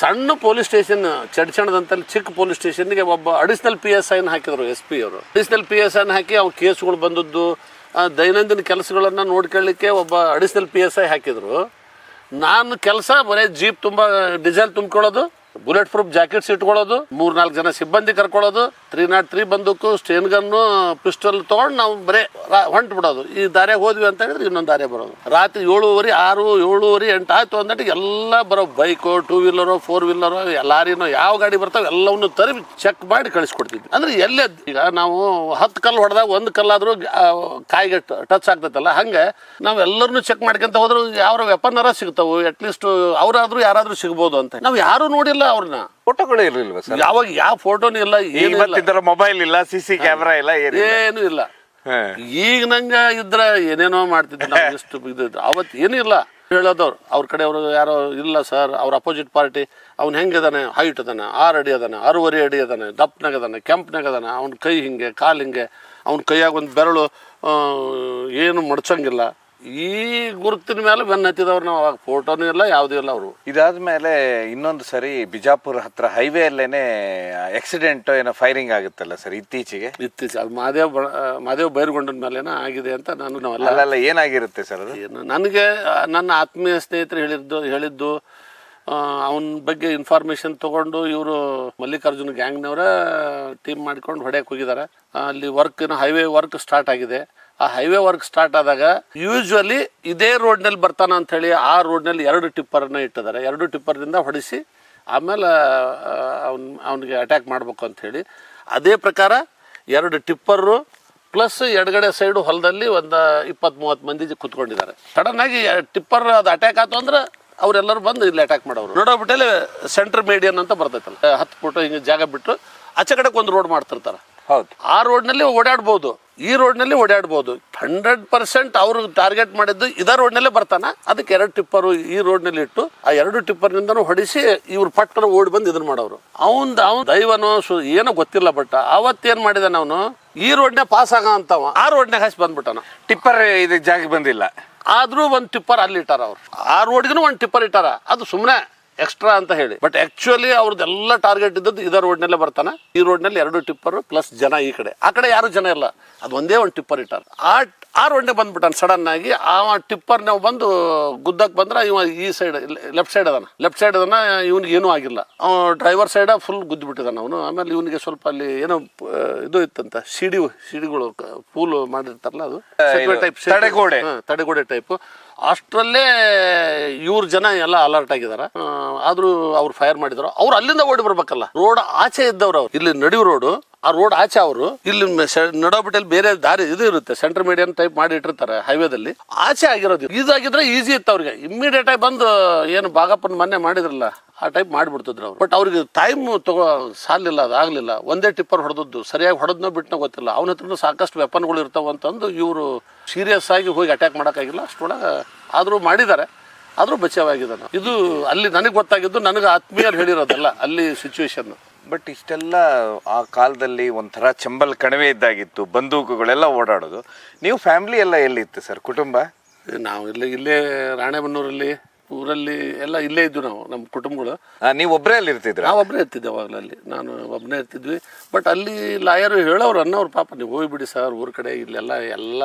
ಸಣ್ಣ ಪೊಲೀಸ್ ಸ್ಟೇಷನ್ ಚಡ್ಚಣದಂತಲ್ಲಿ ಚಿಕ್ಕ ಪೊಲೀಸ್ ಸ್ಟೇಷನ್ಗೆ ಒಬ್ಬ ಅಡಿಷನಲ್ PSI ಹಾಕಿದ್ರು, SP ಅವರು. ಅಡಿಷನಲ್ PSI ಹಾಕಿ ಅವ್ರ ಕೇಸ್ಗಳು ಬಂದದ್ದು, ದೈನಂದಿನ ಕೆಲಸಗಳನ್ನ ನೋಡ್ಕೊಳ್ಳಿಕ್ಕೆ ಒಬ್ಬ ಅಡಿಷನಲ್ PSI ಹಾಕಿದ್ರು. ನಾನು ಕೆಲಸ ಬರೀ ಜೀಪ್ ತುಂಬಾ ಡೀಸೆಲ್ ತುಂಬ್ಕೊಳ್ಳೋದು, ಬುಲೆಟ್ ಪ್ರೂಫ್ ಜಾಕೆಟ್ಸ್ ಇಟ್ಕೊಳ್ಳೋದು, 3-4 ಜನ ಸಿಬ್ಬಂದಿ ಕರ್ಕೊಳ್ಳೋದು, 303 ಬಂದೂಕು, ಸ್ಟೇನ್ ಗನ್ನು, ಪಿಸ್ಟಲ್ ತಗೊಂಡು ನಾವು ಬರೇ ಹೊಂಟು ಬಿಡೋದು. ಈ ದಾರ್ಯಾಗ ಹೋದ್ವಿ ಅಂತ ಹೇಳಿದ್ರೆ ಇನ್ನೊಂದು ದಾರ್ಯಾಗ ಬರೋದು. ರಾತ್ರಿ 7:30, 6, 7:30, 8 ಆಯ್ತು ಅಂದಟ್ಟು ಎಲ್ಲ ಬರೋ ಬೈಕು, 2 ವೀಲರು, 4 ವೀಲರು, ಲಾರಿನೋ ಯಾವ ಗಾಡಿ ಬರ್ತಾವೆ ಎಲ್ಲವನ್ನು ತರಿ ಚೆಕ್ ಮಾಡಿ ಕಳಿಸ್ಕೊಡ್ತಿದ್ವಿ. ಅಂದ್ರೆ ಎಲ್ಲೇ ಈಗ ನಾವು 10 ಕಲ್ಲು ಹೊಡೆದಾಗ 1 ಕಲ್ಲಾದ್ರೂ ಕಾಯಿಗೆ ಟಚ್ ಆಗ್ತೈತಲ್ಲ, ಹಂಗೆ ನಾವು ಎಲ್ಲರನ್ನು ಚೆಕ್ ಮಾಡ್ಕೊಂತ ಹೋದ್ರು ಯಾವ ವೆಪನ್ನರ ಸಿಗ್ತಾವು, ಅಟ್ಲೀಸ್ಟ್ ಅವರಾದ್ರೂ ಯಾರಾದ್ರೂ ಸಿಗ್ಬೋದು ಅಂತ. ನಾವು ಯಾರು ನೋಡಿಲ್ಲ ಅವ್ರನ್ನ. ಫೋಟೋಗಳು ಇರ್ಲಿಲ್ವ ಸರ್? ಯಾವಾಗ ಯಾವ ಫೋಟೋನು ಇಲ್ಲ, ಏನು ಮೊಬೈಲ್ ಇಲ್ಲ, CC ಕ್ಯಾಮೆರಾ ಇಲ್ಲ, ಏನು ಇಲ್ಲ. ಈಗ ನಂಗ ಇದ್ರ ಏನೇನೋ ಮಾಡ್ತಿದ್ವಿ ನಾವು. ಎಷ್ಟು ಇದ್ದಿದ್ದು ಅವತ್ತು ಏನೂ ಇಲ್ಲ. ಹೇಳೋದವ್ರು ಅವ್ರ ಕಡೆಯವರು ಯಾರೋ ಇಲ್ಲ ಸರ್, ಅವ್ರ ಅಪೋಸಿಟ್ ಪಾರ್ಟಿ ಅವ್ನು ಹೆಂಗಿದಾನೆ, ಹೈಟ್ ಅದಾನೆ, 6 ಅಡಿ ಅದಾನೆ, 6.5 ಅಡಿ ಅದಾನೆ, ದಪ್ಪನಾಗ ಅದಾನೆ, ಕೆಂಪನಾಗ ಅದಾನೆ, ಅವ್ನ ಕೈ ಹಿಂಗೆ, ಕಾಲು ಹಿಂಗೆ, ಅವ್ನ ಕೈಯಾಗ ಒಂದು ಬೆರಳು ಏನು ಮಡ್ಚಂಗಿಲ್ಲ. ಈ ಗುರುತಿನ ಮೇಲೆ ಬೆನ್ನ ಹತ್ತಿದವ್ರು ನಾವು. ಅವಾಗ ಫೋಟೋನು ಇಲ್ಲ, ಯಾವುದೂ ಇಲ್ಲ ಅವರು. ಇದಾದ್ಮೇಲೆ ಇನ್ನೊಂದು ಸರಿ ಬಿಜಾಪುರ ಹತ್ರ ಹೈವೇ ಅಲ್ಲೇನೆ ಆಕ್ಸಿಡೆಂಟ್ ಏನೋ ಫೈರಿಂಗ್ ಆಗುತ್ತಲ್ಲ ಸರ್ ಇತ್ತೀಚೆಗೆ? ಅದು ಮಾದೇವ್ ಬೈರ್ಗೊಂಡನ ಮೇಲೇನ ಆಗಿದೆ ಅಂತ ನಾನು. ಅಲ್ಲ, ಏನಾಗಿರುತ್ತೆ ಸರ್ ಅದು? ನನಗೆ ನನ್ನ ಆತ್ಮೀಯ ಸ್ನೇಹಿತರು ಹೇಳಿದ್ದು ಅವನ ಬಗ್ಗೆ ಇನ್ಫಾರ್ಮೇಶನ್ ತಗೊಂಡು ಇವರು ಮಲ್ಲಿಕಾರ್ಜುನ ಗ್ಯಾಂಗ್ನವರ ಟೀಮ್ ಮಾಡ್ಕೊಂಡು ಹೊಡೆಯಕ್ಕೆ ಹೋಗಿದ್ದಾರೆ. ಅಲ್ಲಿ ಹೈವೇ ವರ್ಕ್ ಸ್ಟಾರ್ಟ್ ಆಗಿದೆ. ಆ ಹೈವೇ ವರ್ಕ್ ಸ್ಟಾರ್ಟ್ ಆದಾಗ ಯೂಶ್ವಲಿ ಇದೇ ರೋಡ್ನಲ್ಲಿ ಬರ್ತಾನ ಅಂತ ಹೇಳಿ ಆ ರೋಡ್ನಲ್ಲಿ 2 ಟಿಪ್ಪರ್ನ ಇಟ್ಟಿದ್ದಾರೆ. 2 ಟಿಪ್ಪರ್ದಿಂದ ಹೊಡಿಸಿ ಆಮೇಲೆ ಅವನಿಗೆ ಅಟ್ಯಾಕ್ ಮಾಡ್ಬೇಕು ಅಂತ ಹೇಳಿ. ಅದೇ ಪ್ರಕಾರ 2 ಟಿಪ್ಪರು ಪ್ಲಸ್ ಎಡಗಡೆ ಸೈಡು ಹೊಲದಲ್ಲಿ ಒಂದು 20-30 ಮಂದಿ ಕುತ್ಕೊಂಡಿದ್ದಾರೆ. ಸಡನ್ ಆಗಿ ಟಿಪ್ಪರ್ ಅದು ಅಟ್ಯಾಕ್ ಆಯ್ತು ಅಂದ್ರೆ ಅವರೆಲ್ಲರೂ ಬಂದು ಇಲ್ಲಿ ಅಟ್ಯಾಕ್ ಮಾಡೋರು. ನೋಡೋಬಿಟ್ಟಲ್ಲಿ ಸೆಂಟ್ರ್ ಮೀಡಿಯನ್ ಅಂತ ಬರ್ತೈತಲ್ಲ, 10 ಫುಟ್ ಹಿಂಗೆ ಜಾಗ ಬಿಟ್ಟು ಆಚೆ ಕಡೆಗೆ ಒಂದು ರೋಡ್ ಮಾಡ್ತಿರ್ತಾರೆ. ಹೌದು, ಆ ರೋಡ್ನಲ್ಲಿ ಓಡಾಡ್ಬೋದು, ಈ ರೋಡ್ನಲ್ಲಿ ಓಡಾಡ್ಬೋದು. 100% ಅವ್ರು ಟಾರ್ಗೆಟ್ ಮಾಡಿದ್ದು ಇದೇ ರೋಡ್ನಲ್ಲೇ ಬರ್ತಾನ, ಅದಕ್ಕೆ 2 ಟಿಪ್ಪರು ಈ ರೋಡ್ನಲ್ಲಿ ಇಟ್ಟು ಆ 2 ಟಿಪ್ಪರ್ನಿಂದನೂ ಹೊಡಿಸಿ ಇವ್ರು ಪಟ್ಟಣ ಓಡಿ ಬಂದು ಇದನ್ನ ಮಾಡೋರು. ಅವ್ನ್ ದೈವನೋ ಏನೋ ಗೊತ್ತಿಲ್ಲ, ಬಟ್ ಅವತ್ತೇನ್ ಮಾಡಿದಾನ ಅವನು ಈ ರೋಡ್ನೇ ಪಾಸ್ ಆಗ ಅಂತವ ಆ ರೋಡ್ನಾಗ ಹಾಸಿ ಬಂದ್ಬಿಟ್ಟಾನ. ಟಿಪ್ಪರ್ ಇದು ಜಾಗ ಬಂದಿಲ್ಲ ಆದ್ರೂ ಒಂದು ಟಿಪ್ಪರ್ ಅಲ್ಲಿ ಇಟ್ಟಾರ ಅವ್ರು, ಆ ರೋಡ್ಗೂ ಒಂದು ಟಿಪ್ಪರ್ ಇಟ್ಟಾರ, ಅದು ಸುಮ್ಮನೆ ಎಕ್ಸ್ಟ್ರಾ ಅಂತ ಹೇಳಿ. ಬಟ್ ಆಕ್ಚುಲಿ ಅವ್ರದ್ದೆಲ್ಲ ಟಾರ್ಗೆಟ್ ಇದ್ದದ್ದು ಇದೇ ರೋಡ್ನಲ್ಲೇ ಬರ್ತಾನ. ಈ ರೋಡ್ನಲ್ಲಿ 2 ಟಿಪ್ಪರ್ ಪ್ಲಸ್ ಜನ ಈ ಕಡೆ, ಆ ಕಡೆ ಯಾರು ಜನ ಇಲ್ಲ, ಅದು ಒಂದೇ ಒಂದು ಟಿಪ್ಪರ್ ಇಟ್ಟಾರ. ಆ ರೋಡ್ನೇ ಬಂದ್ಬಿಟ್ಟಾನ ಸಡನ್ ಆಗಿ. ಆ ಟಿಪ್ಪರ್ ನಾವು ಬಂದು ಗುದ್ದಕ್ಕೆ ಬಂದ್ರೆ ಇವ ಈ ಸೈಡ್ ಲೆಫ್ಟ್ ಸೈಡ್ ಅದನ್ನ ಇವನಿಗೆ ಏನೂ ಆಗಿಲ್ಲ. ಡ್ರೈವರ್ ಸೈಡ್ ಫುಲ್ ಗುದ್ದು ಬಿಟ್ಟಿದ್ದಾನ ಅವನು. ಆಮೇಲೆ ಇವನಿಗೆ ಸ್ವಲ್ಪ ಅಲ್ಲಿ ಏನೋ ಇದು ಇತ್ತಂತ, ಸಿಡಿಗಳು ಫೂಲ್ ಮಾಡಿರ್ತಾರಲ್ಲ, ಅದು ತಡೆಗೋಡೆ ಟೈಪ್. ಅಷ್ಟರಲ್ಲೇ ಇವ್ರ ಜನ ಎಲ್ಲ ಅಲರ್ಟ್ ಆಗಿದಾರ. ಆದ್ರೂ ಅವ್ರು ಫೈರ್ ಮಾಡಿದ್ರು. ಅವ್ರು ಅಲ್ಲಿಂದ ಓಡಿ ಬರ್ಬೇಕಲ್ಲ, ರೋಡ್ ಆಚೆ ಇದ್ದವ್ರು. ಅವ್ರು ಇಲ್ಲಿ ನಡೆಯೋ ರೋಡು, ಆ ರೋಡ್ ಆಚೆ ಅವರು ಇಲ್ಲಿ ನಡೋಬಿಟ್ಟಲ್ಲಿ ಬೇರೆ ದಾರಿ ಇದು ಇರುತ್ತೆ, ಸೆಂಟರ್ ಮೀಡಿಯನ್ ಟೈಪ್ ಮಾಡಿ ಇಟ್ಟಿರ್ತಾರೆ ಹೈವೇದಲ್ಲಿ, ಆಚೆ ಆಗಿರೋದು. ಇದಾಗಿದ್ರೆ ಈಸಿ ಇತ್ತು ಅವ್ರಿಗೆ, ಇಮ್ಮಿಡಿಯೇಟ್ ಆಗಿ ಬಂದು ಏನು ಬಾಗಪ್ಪನ ಮೊನ್ನೆ ಮಾಡಿದ್ರಲ್ಲ ಆ ಟೈಪ್ ಮಾಡಿಬಿಡ್ತಿದ್ರು ಅವ್ರು. ಬಟ್ ಅವ್ರಿಗೆ ಟೈಮ್ ಸಾಲಿಲ್ಲ, ಅದು ಆಗ್ಲಿಲ್ಲ. ಒಂದೇ ಟಿಪ್ಪರ್ ಹೊಡೆದದ್ದು, ಸರಿಯಾಗಿ ಹೊಡೆದ್ನೋ ಬಿಟ್ಟನೋ ಗೊತ್ತಿಲ್ಲ. ಅವನ ಹತ್ರ ಸಾಕಷ್ಟು ವೆಪನ್ಗಳು ಇರ್ತಾವ ಅಂತಂದು ಇವರು ಸೀರಿಯಸ್ ಆಗಿ ಹೋಗಿ ಅಟ್ಯಾಕ್ ಮಾಡೋಕ್ಕಾಗಿಲ್ಲ. ಅಷ್ಟೊಳಗೆ ಆದರೂ ಮಾಡಿದ್ದಾರೆ, ಆದರೂ ಬಚಾವಾಗಿದ್ದಾನೆ. ಇದು ಅಲ್ಲಿ ನನಗೆ ಗೊತ್ತಾಗಿದ್ದು, ನನಗೆ ಆತ್ಮೀಯರು ಹೇಳಿರೋದಲ್ಲ ಅಲ್ಲಿ ಸಿಚುವೇಶನ್. ಬಟ್ ಇಷ್ಟೆಲ್ಲ ಆ ಕಾಲದಲ್ಲಿ ಒಂಥರ ಚಂಬಲ್ ಕಣಿವೆ ಇದ್ದಾಗಿತ್ತು, ಬಂದೂಕುಗಳೆಲ್ಲ ಓಡಾಡೋದು. ನೀವು ಫ್ಯಾಮಿಲಿ ಎಲ್ಲ ಎಲ್ಲಿತ್ತು ಸರ್, ಕುಟುಂಬ? ನಾವು ಇಲ್ಲೇ ರಾಣೆಬೆನ್ನೂರಲ್ಲಿ ಊರಲ್ಲಿ ಎಲ್ಲ ಇಲ್ಲೇ ಇದ್ದು ನಾವು, ನಮ್ಮ ಕುಟುಂಬಗಳು. ನೀವು ಒಬ್ಬರೇ ಅಲ್ಲಿ ಇರ್ತಿದ್ರ? ನಾವು ಒಬ್ಬರೇ ಇರ್ತಿದ್ದೆ ಅವಾಗಲೂ, ಅಲ್ಲಿ ನಾನು ಒಬ್ಬನೇ ಇರ್ತಿದ್ವಿ. ಬಟ್ ಅಲ್ಲಿ ಲಾಯರು ಹೇಳೋರು ಅನ್ನೋರು, ಪಾಪ ನೀವು ಹೋಗಿಬಿಡಿ ಸರ್ ಊರ ಕಡೆ, ಇಲ್ಲೆಲ್ಲ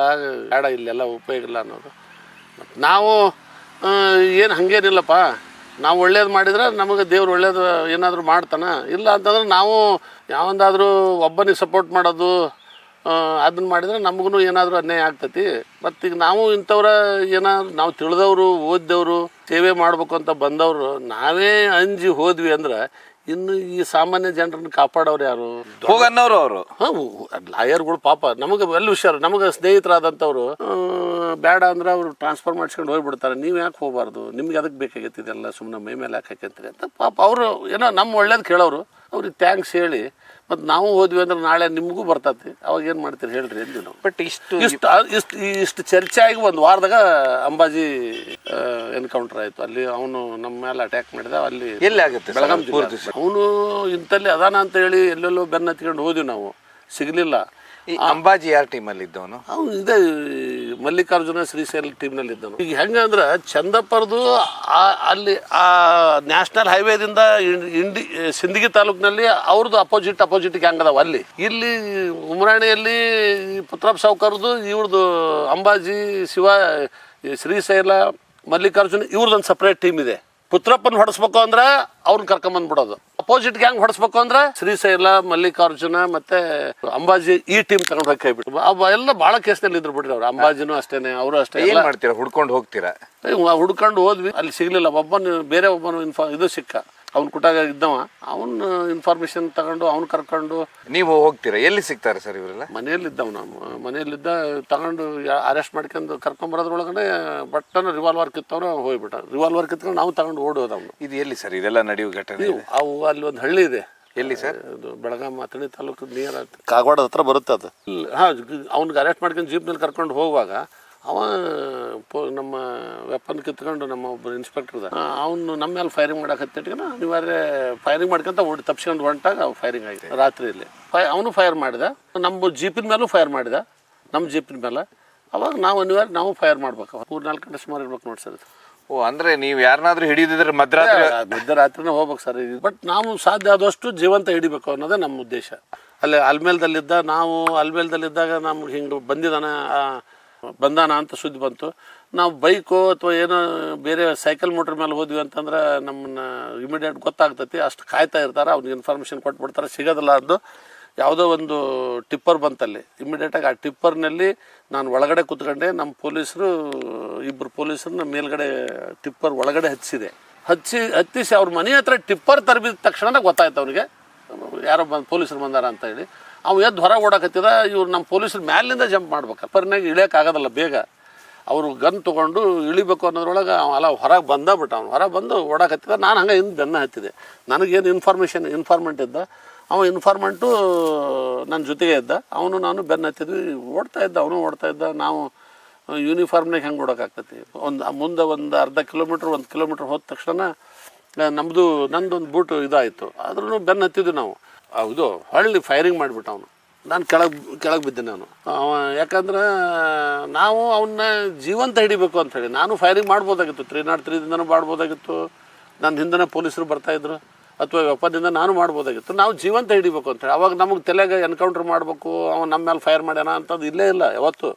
ಬೇಡ, ಇಲ್ಲೆಲ್ಲ ಉಪಯೋಗ ಇಲ್ಲ ಅನ್ನೋದು. ಮತ್ತು ನಾವು ಏನು ಹಾಗೇನಿಲ್ಲಪ್ಪ, ನಾವು ಒಳ್ಳೇದು ಮಾಡಿದ್ರೆ ನಮಗೆ ದೇವ್ರು ಒಳ್ಳೇದು ಏನಾದರೂ ಮಾಡ್ತಾನ. ಇಲ್ಲ ಅಂತಂದ್ರೆ ನಾವು ಯಾವಂದಾದರೂ ಒಬ್ಬನಿಗೆ ಸಪೋರ್ಟ್ ಮಾಡೋದು ಅದನ್ನ ಮಾಡಿದ್ರೆ ನಮಗೂ ಏನಾದರೂ ಅನ್ಯಾಯ ಆಗ್ತೈತಿ. ಮತ್ತು ಈಗ ನಾವು ಇಂಥವ್ರ ಏನಾದ್ರು ನಾವು ತಿಳಿದವರು, ಓದಿದವರು, ಸೇವೆ ಮಾಡ್ಬೇಕು ಅಂತ ಬಂದವರು ನಾವೇ ಅಂಜಿ ಹೋದ್ವಿ ಅಂದ್ರೆ ಇನ್ನು ಈ ಸಾಮಾನ್ಯ ಜನರನ್ನ ಕಾಪಾಡೋರು ಯಾರು? ಹೋಗನ್ನೋರು ಅವರು. ಲಾಯರ್ಗಳು ಪಾಪ ನಮಗೆ ಎಲ್ಲಿ ಹುಷಾರು, ನಮಗೆ ಸ್ನೇಹಿತರಾದಂಥವ್ರು ಬೇಡ ಅಂದ್ರೆ ಅವ್ರು ಟ್ರಾನ್ಸ್ಫರ್ ಮಾಡಿಸ್ಕೊಂಡು ಹೋಗ್ಬಿಡ್ತಾರೆ. ನೀವು ಯಾಕೆ ಹೋಗಬಾರ್ದು, ನಿಮ್ಗೆ ಅದಕ್ಕೆ ಬೇಕಾಗೈತಿ ಇದೆಲ್ಲ, ಸುಮ್ಮನೆ ಮೈ ಮೇಲೆ ಯಾಕೆ ಹಾಕಂತೀರಿ ಅಂತ ಪಾಪ ಅವರು ಏನೋ ನಮ್ಮ ಒಳ್ಳೇದು ಕೇಳೋರು. ಅವ್ರಿಗೆ ಥ್ಯಾಂಕ್ಸ್ ಹೇಳಿ ಮತ್ತು ನಾವು ಹೋದ್ವಿ ಅಂದ್ರೆ ನಾಳೆ ನಿಮಗೂ ಬರ್ತೈತಿ, ಅವಾಗ ಏನು ಮಾಡ್ತೀರಿ ಹೇಳ್ರಿ ಎಂದು ನಾವು. ಬಟ್ ಇಷ್ಟು ಚರ್ಚೆ ಆಗಿ ಒಂದು ವಾರದಾಗ ಅಂಬಾಜಿ ಎನ್ಕೌಂಟರ್ ಆಯಿತು. ಅಲ್ಲಿ ಅವನು ನಮ್ಮ ಮೇಲೆ ಅಟ್ಯಾಕ್ ಮಾಡಿದ. ಅಲ್ಲಿ ಎಲ್ಲಿ ಆಗುತ್ತೆ? ಬೆಳಗಾಂ ಜಿಲ್ಲೆ. ಅವನು ಇಂತಲ್ಲಿ ಅದಾನ ಅಂತ ಹೇಳಿ ಎಲ್ಲೆಲ್ಲೋ ಬೆನ್ನ ಹತ್ಕೊಂಡು ಹೋದ್ವಿ ನಾವು, ಸಿಗಲಿಲ್ಲ. ಈ ಅಂಬಾಜಿ ಯಾರ ಟೀಮಲ್ಲಿ ಇದ್ದವನು? ಅವನು ಇದೇ ಮಲ್ಲಿಕಾರ್ಜುನ ಶ್ರೀಶೈಲ ಟೀಮ್ನಲ್ಲಿ ಇದ್ದವನು. ಈಗ ಹೆಂಗಂದ್ರೆ ಚಂದಪ್ಪರದು ಅಲ್ಲಿ ಆ ನ್ಯಾಷನಲ್ ಹೈವೇದಿಂದ ಸಿಂದಗಿ ತಾಲೂಕಿನಲ್ಲಿ ಅವ್ರದ್ದು ಅಪೋಸಿಟ್ ಗ್ಯಾಂಗ್ ಅದಾವ. ಅಲ್ಲಿ ಇಲ್ಲಿ ಉಮರಾಣಿಯಲ್ಲಿ ಪುತ್ರಪ್ಪ ಸಾವ್ಕಾರದು, ಇವ್ರದ್ದು ಅಂಬಾಜಿ, ಶ್ರೀಶೈಲ, ಮಲ್ಲಿಕಾರ್ಜುನ, ಇವ್ರದ್ದೊಂದು ಸಪ್ರೇಟ್ ಟೀಮ್ ಇದೆ. ಪುತ್ರಪ್ಪನ ಹೊಡೆಸ್ಬೇಕು ಅಂದ್ರೆ ಅವ್ರನ್ನ ಕರ್ಕೊಂಬಂದ್ಬಿಡೋದು. ಅಪೋಸಿಟ್ ಗ್ಯಾಂಗ್ ಹೊಡೆಸ್ಬೇಕು ಅಂದ್ರೆ ಶ್ರೀಶೈಲ, ಮಲ್ಲಿಕಾರ್ಜುನ ಮತ್ತೆ ಅಂಬಾಜಿ ಈ ಟೀಮ್ ತಗೊಂಡು ಹೋಗಿ ಕೈ ಬಿಟ್ಟು ಎಲ್ಲ ಬಹಳ ಕೇಸ್ನಲ್ಲಿ ಇದ್ರು ಬಿಡ್ರಿ ಅವ್ರು. ಅಂಬಾಜಿನೂ ಅಷ್ಟೇನೆ, ಅವರು ಅಷ್ಟೇ. ಏನ್ ಮಾಡ್ತೀರಾ, ಹುಡ್ಕೊಂಡು ಹೋಗ್ತೀರಾ? ಹುಡ್ಕೊಂಡು ಹೋದ್ವಿ, ಅಲ್ಲಿ ಸಿಗ್ಲಿಲ್ಲ. ಬೇರೆ ಒಬ್ಬನು ಇದು ಸಿಕ್ಕ, ಅವ್ನ ಕುಟಾಗ ಇದ್ದವ, ಅವನು ಇನ್ಫಾರ್ಮೇಶನ್ ತಗೊಂಡು ಅವ್ನು ಕರ್ಕೊಂಡು. ನೀವು ಹೋಗ್ತೀರಾ? ಎಲ್ಲಿ ಸಿಗ್ತಾರೆ ಸರ್ ಇವರೆಲ್ಲ? ಮನೆಯಲ್ಲಿದ್ದವ್ ನಾವು, ಮನೆಯಲ್ಲಿದ್ದ ತಗೊಂಡು ಅರೆಸ್ಟ್ ಮಾಡ್ಕೊಂಡು ಕರ್ಕೊಂಬರೋದ್ರೊಳಗಡೆ ಬಟ್ಟನ ರಿವಾಲ್ವರ್ ಕಿತ್ತವ್ರು ಹೋಗ್ಬಿಟ್ಟ. ರಿವಾಲ್ವರ್ ಕಿತ್ಕೊಂಡು ನಾವು ತಗೊಂಡು ಓಡೋದು ಅವ್ನು. ಇದು ಎಲ್ಲಿ ಸರ್ ಇದೆಲ್ಲ ನಡೆಯುವ ಘಟನೆ? ಅವು ಅಲ್ಲಿ ಒಂದು ಹಳ್ಳಿ ಇದೆ. ಎಲ್ಲಿ ಸರ್? ಅದು ಬೆಳಗಾಂ ಅಥಣಿ ತಾಲೂಕು ನಿಯರ್ ಕಾಗವಾಡದ ಹತ್ರ ಬರುತ್ತೆ ಅದು. ಅವ್ನಿಗೆ ಅರೆಸ್ಟ್ ಮಾಡ್ಕೊಂಡು ಜೀಪ್ನಲ್ಲಿ ಕರ್ಕೊಂಡು ಹೋಗುವಾಗ ಅವ ನಮ್ಮ ವೆಪನ್ ಕಿತ್ಕೊಂಡು ನಮ್ಮ ಒಬ್ಬ ಇನ್ಸ್ಪೆಕ್ಟರ್ ಅವನು ನಮ್ಮ ಮೇಲೆ ಫೈರಿಂಗ್ ಮಾಡಕತ್ತಿಟ್ಕೊಂಡು ಅನಿವಾರ್ಯ ಫೈರಿಂಗ್ ಮಾಡ್ಕೊಂತ ತಪ್ಸ್ಕೊಂಡು ಹೊಂಟಾಗ ಫೈರಿಂಗ್ ಆಗಿದೆ ರಾತ್ರಿಯಲ್ಲಿ. ಅವನು ಫೈರ್ ಮಾಡಿದ, ನಮ್ಮ ಜೀಪಿನ ಮೇಲೂ ಫೈರ್ ಮಾಡಿದ, ನಮ್ಮ ಜೀಪಿನ ಮೇಲೆ. ಅವಾಗ ನಾವು ಅನಿವಾರ್ಯ ನಾವು ಫೈರ್ ಮಾಡ್ಬೇಕು. 3-4 ಗಂಟೆ ಸುಮಾರು ಇರ್ಬೇಕು ನೋಡಿ ಸರ್. ಓ, ಅಂದ್ರೆ ನೀವು ಯಾರನ್ನಾದ್ರೂ ಹಿಡಿದಿದ್ರೆ ಮಧ್ಯರಾತ್ರಿನೇ ಹೋಗ್ಬೇಕು ಸರ್. ಬಟ್ ನಾವು ಸಾಧ್ಯ ಆದಷ್ಟು ಜೀವಂತ ಹಿಡಿಬೇಕು ಅನ್ನೋದೇ ನಮ್ಮ ಉದ್ದೇಶ. ಅಲ್ಲಿ ಅಲ್ಮೇಲ್ದಲ್ಲಿದ್ದ, ನಾವು ಅಲ್ಮೇಲ್ದಲ್ಲಿದ್ದಾಗ ನಮ್ಗೆ ಹಿಂಗೆ ಬಂದಾನ ಅಂತ ಸುದ್ದಿ ಬಂತು. ನಾವು ಬೈಕು ಅಥವಾ ಏನೋ ಬೇರೆ ಸೈಕಲ್ ಮೋಟ್ರ್ ಮೇಲೆ ಹೋದ್ವಿ ಅಂತಂದ್ರೆ ನಮ್ಮನ್ನ ಇಮಿಡಿಯೇಟ್ ಗೊತ್ತಾಗ್ತೈತಿ. ಅಷ್ಟು ಕಾಯ್ತಾ ಇರ್ತಾರೆ, ಅವ್ನಿಗೆ ಇನ್ಫಾರ್ಮೇಷನ್ ಕೊಟ್ಬಿಡ್ತಾರೆ. ಸಿಗೋದಿಲ್ಲ ಅದು ಯಾವುದೋ ಒಂದು ಟಿಪ್ಪರ್ ಬಂತಲ್ಲಿ. ಇಮಿಡಿಯೇಟಾಗಿ ಆ ಟಿಪ್ಪರ್ನಲ್ಲಿ ನಾನು ಒಳಗಡೆ ಕೂತ್ಕೊಂಡೆ. ನಮ್ಮ ಪೊಲೀಸರು 2 ಪೊಲೀಸರನ್ನ ಮೇಲ್ಗಡೆ ಟಿಪ್ಪರ್ ಒಳಗಡೆ ಹತ್ತಿಸಿ ಅವ್ರ ಮನೆ ಹತ್ರ ಟಿಪ್ಪರ್ ತರಬಿದ ತಕ್ಷಣ ಗೊತ್ತಾಯ್ತು ಅವ್ರಿಗೆ ಯಾರೋ ಪೊಲೀಸರು ಬಂದಾರ ಅಂತ ಹೇಳಿ. ಅವು ಎದ್ದು ಹೊರಗೆ ಓಡಾಕತ್ತಿದ. ಇವ್ರು ನಮ್ಮ ಪೊಲೀಸರು ಮ್ಯಾಲಿಂದ ಜಂಪ್ ಮಾಡ್ಬೇಕು, ಪರ್ನಾಗ ಇಳಿಯೋಕ್ಕಾಗೋದಲ್ಲ ಬೇಗ. ಅವರು ಗನ್ ತೊಗೊಂಡು ಇಳಿಬೇಕು ಅನ್ನೋದ್ರೊಳಗೆ ಅಲ್ಲ ಹೊರಗೆ ಅವ್ನು ಹೊರಗೆ ಬಂದು ಓಡಾಕತ್ತಿದ. ನಾನು ಹಂಗೆ ಹಿಂದೆ ಬೆನ್ನ ಹತ್ತಿದೆ. ನನಗೇನು ಇನ್ಫಾರ್ಮೆಂಟ್ ಇದ್ದ ಅವ ಇನ್ಫಾರ್ಮೆಂಟು ನನ್ನ ಜೊತೆಗೆ ಇದ್ದ, ಅವನು ನಾನು ಬೆನ್ನು ಹತ್ತಿದ್ವಿ, ಓಡ್ತಾ ಇದ್ದ, ಅವನು ಓಡ್ತಾ ಇದ್ದ. ನಾವು ಯೂನಿಫಾರ್ಮ್ನಾಗ ಹೆಂಗೆ ಓಡೋಕ್ಕಾಗ್ತೈತಿ? ಮುಂದೆ ಒಂದು ಅರ್ಧ ಕಿಲೋಮೀಟ್ರ್ 1 ಕಿಲೋಮೀಟ್ರ್ ಹೋದ ತಕ್ಷಣ ನಂದೊಂದು ಬೂಟು ಇದಾಯಿತು, ಆದ್ರೂ ಬೆನ್ನು ಹತ್ತಿದ್ವಿ ನಾವು. ಹೌದು, ಹೊಳ್ಳಿ ಫೈರಿಂಗ್ ಮಾಡಿಬಿಟ್ಟು ಅವನು, ನಾನು ಕೆಳಗೆ ಬಿದ್ದೆ ನಾನು. ಯಾಕಂದ್ರೆ ನಾವು ಅವನ್ನ ಜೀವಂತ ಹಿಡಿಬೇಕು ಅಂಥೇಳಿ ನಾನು ಫೈರಿಂಗ್ ಮಾಡ್ಬೋದಾಗಿತ್ತು, 303ದಿಂದನೂ ಮಾಡ್ಬೋದಾಗಿತ್ತು, ನನ್ನ ಹಿಂದೆ ಪೊಲೀಸರು ಬರ್ತಾಯಿದ್ರು, ಅಥವಾ ವ್ಯಾಪಾರದಿಂದ ನಾನು ಮಾಡ್ಬೋದಾಗಿತ್ತು. ನಾವು ಜೀವಂತ ಹಿಡಿಬೇಕು ಅಂತೇಳಿ ಅವಾಗ ನಮಗೆ ತಲೆಗೆ ಎನ್ಕೌಂಟ್ರ್ ಮಾಡಬೇಕು, ಅವನು ನಮ್ಮ ಮೇಲೆ ಫೈರ್ ಮಾಡ್ಯಾನ ಅಂತದ್ದು ಇಲ್ಲೇ ಇಲ್ಲ ಯಾವತ್ತು.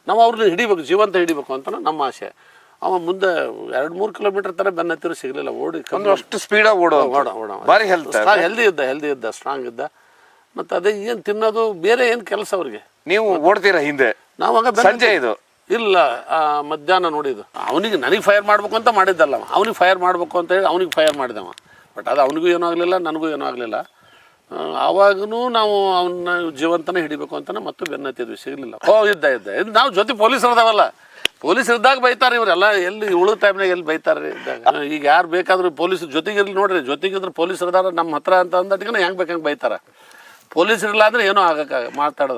ನಾವು ಅವ್ರನ್ನ ಹಿಡಿಬೇಕು, ಜೀವಂತ ಹಿಡಿಬೇಕು ಅಂತ ನಮ್ಮ ಆಸೆ. ಅವ ಮುಂದೆ 2-3 ಕಿಲೋಮೀಟರ್ ಥರ ಬೆನ್ನ ಹತ್ತಿರ ಸಿಗಲಿಲ್ಲ, ಓಡಿ ಅಷ್ಟು ಸ್ಪೀಡಾಗಿ ಓಡೋ ಭಾರಿ ಹೆಲ್ದಿ ಇದ್ದ ಸ್ಟ್ರಾಂಗ್ ಇದ್ದ. ಮತ್ತು ಅದೇ ಏನು ತಿನ್ನೋದು ಬೇರೆ ಏನು ಕೆಲಸ ಅವ್ರಿಗೆ. ನೀವು ಓಡ್ತೀರಾ ಹಿಂದೆ? ನಾವು ಆಗ ಸಂಜೆ ಇದು ಇಲ್ಲ, ಮಧ್ಯಾಹ್ನ ನೋಡಿದ್ದು. ಅವನಿಗೆ ನನಗೆ ಫೈರ್ ಮಾಡಬೇಕು ಅಂತ ಮಾಡಿದ್ದಲ್ಲ, ಅವನಿಗೆ ಫೈರ್ ಮಾಡಬೇಕು ಅಂತ ಹೇಳಿ ಅವನಿಗೆ ಫೈರ್ ಮಾಡಿದವ. ಬಟ್ ಅದು ಅವನಿಗೂ ಏನೂ ಆಗಲಿಲ್ಲ, ನನಗೂ ಏನೂ ಆಗಲಿಲ್ಲ. ಆವಾಗೂ ನಾವು ಅವನ್ನ ಜೀವಂತನೇ ಹಿಡಿಬೇಕು ಅಂತ ಮತ್ತು ಬೆನ್ನ ಹತ್ತಿದ್ವಿ, ಸಿಗಲಿಲ್ಲ. ಇದ್ದ ನಾವು ಜೊತೆ ಪೊಲೀಸರು ಅದಾವಲ್ಲ, ಪೊಲೀಸರು ಇದ್ದಾಗ ಬೈತಾರೆ ಇವರೆಲ್ಲ, ಎಲ್ಲಿ ಉಳಿದ ಟೈಮ್ನಾಗ ಎಲ್ಲಿ ಬೈತಾರೆ ಇದ್ದಾಗ. ಈಗ ಯಾರು ಬೇಕಾದ್ರೂ ಪೊಲೀಸ್ ಜೊತೆಗಿರ್ಲಿ ನೋಡ್ರಿ, ಜೊತೆಗಿದ್ರೆ ಪೊಲೀಸರು ಅದಾರ ನಮ್ಮ ಹತ್ರ ಅಂತ ಅಂದಟ್ಟಿಗೆ ಹೆಂಗೆ ಬೇಕಂಗೆ ಬೈತಾರೆ. ಪೊಲೀಸರಿಲ್ಲ ಅಂದರೆ ಏನೂ ಆಗಕ್ಕೆ ಮಾತಾಡೋದು.